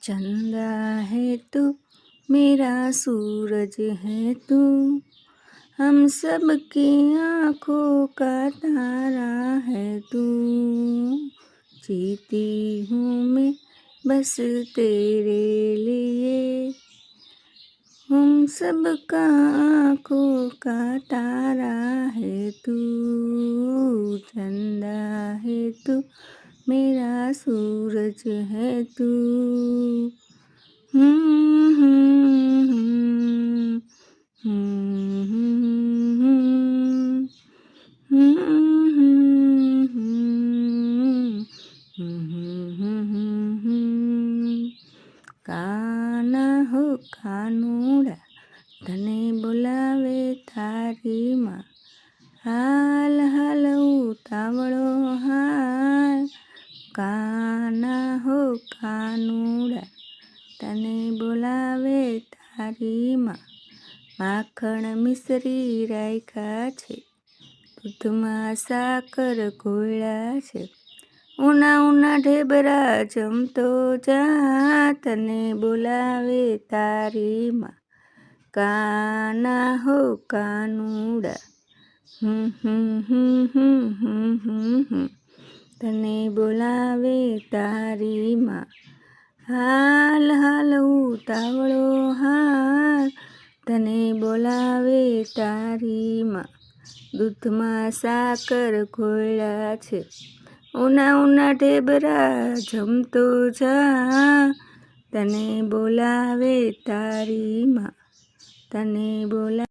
चंदा है तू, मेरा सूरज है तू, हम सब की आँखों का तारा है तू। जीती हूँ मैं बस तेरे लिए, हम सब का आँखों का तारा है तू। चंदा है तू, मेरा सूरज है तू। हम्म हम्म हम्म કાના હો કાનુડા, તને બોલાવે તારી માં, હાલ હાલ ઉતાવળો હાલ. કાના હો કાનુડા, તને બોલાવે તારી માં, માખણ મિશ્રી રાખ્યા છે, દૂધમાં સાકર ઘોળ્યા છે, ઉના ઉના ઢેબરા જમતો જા, તને બોલાવે તારી માં. કાના હો કાનુડા, તને બોલાવે તારી માં, હાલ હાલ ઉતાવળો હાલ. તને બોલાવે તારી માં, દૂધમાં સાકર ઘોળ્યા છે, ઉના ઉના ઢેબરા જમતો જા, તને બોલાવે તારી માં, તને બોલા